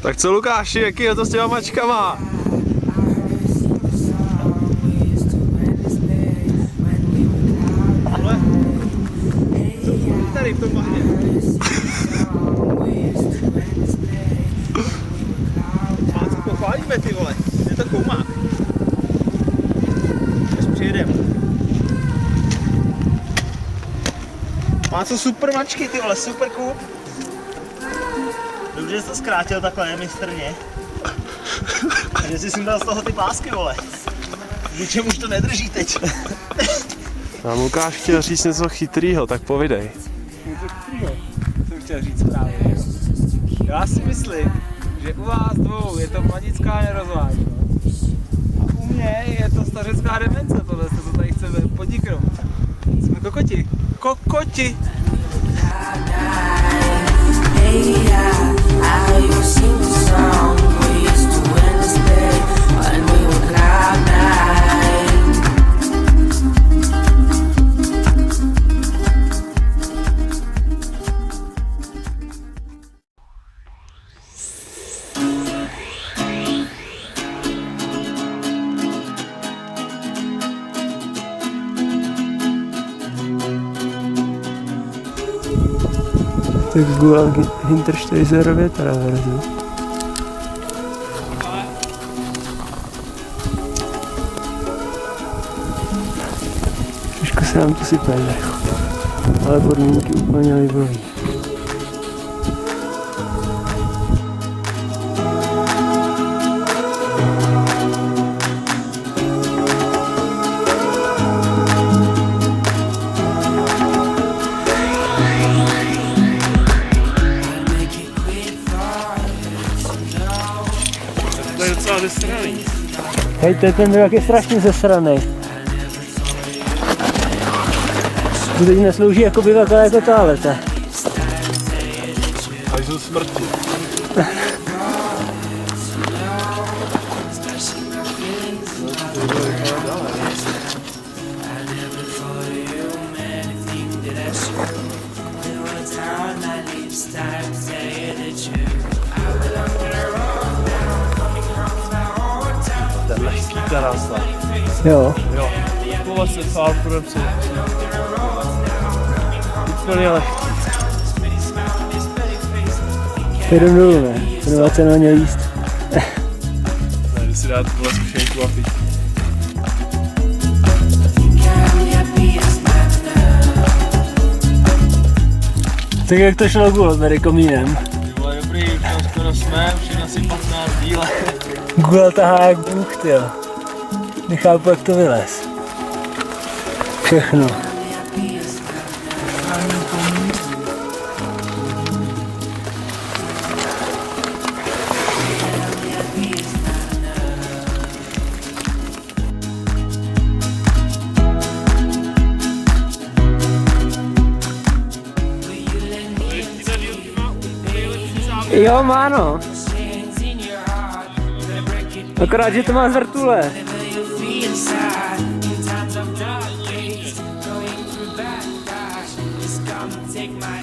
Tak co Lukáši, jaký je to s těma mačkama? Ale co tady v tom bahně? Máco pochválíme ty vole, je to koumák. Až přijedem. Máco super mačky ty vole, super kup. Dobře, že jsi to zkrátil takhle mistrně. Takže jsi si dal z toho ty pásky, vole. Ničem už to nedrží teď. Nám Lukáš chtěl říct něco chytrýho, tak povidej. Něco chytrýho, jsem chtěl říct právě. Já si myslím, že u vás dvou je to mladická nerozvážnost. A u mě je to stařecká demence, tohle co tady chceme podniknout. Jsme kokoti. Kokoti! Tak Google Hintersteiserově teda verze. Trošku se nám to sype vrchu, ale podmínky úplně libový. To je docela zesraný. Hej, to je ten jak je strašně zesranej. To teď neslouží jako bivaká jako toaleta. A jsou smrti. Ten lehký terasa. Jo. Jo. Tohle se fakt podepři. Úplně lehký. Jdem dolů, ne? Jmenovat se na ně líst. Ne, jdu si dát tuhle sušenku a pít. Tak jak to šlo Google tady komínem? Ty vole, dobrý, už tam skoro jsme, už je asi 15 díle. Google tahá jak bůh, tyjo. Nechápu, jak to vylez. Všechno. Jo, má no. Akorát, že to má zvrtule.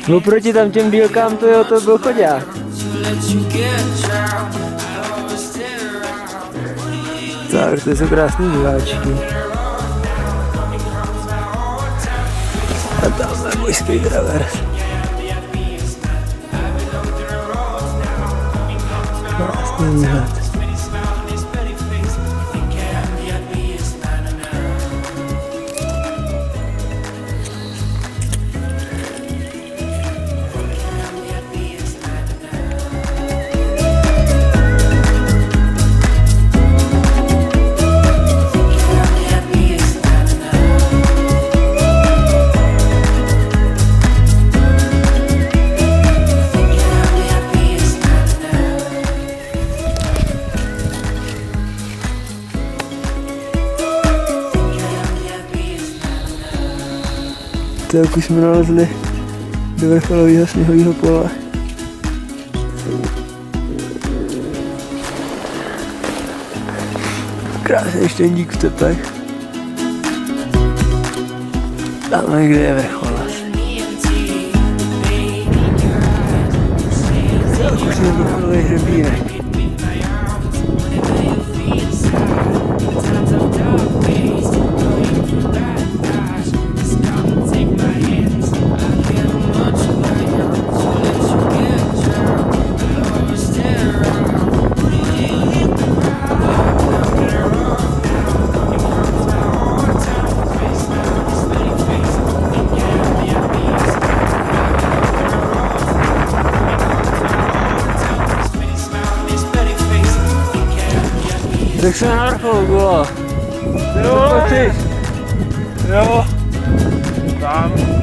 No proti tam těm bílkám to jo, to byl chodák. Tak, to jsou krásný diváčky. A tam je můj speedravers. Krásný výhled. Tak už jsme nalezli do vrcholového sněhového pole. Krásný štendík v tepech. Tam někde je vrchol. Tak už krásný vrcholový hřebínek. Tak se na vrcholu bylo. Jo, Pojď. jo. Tam.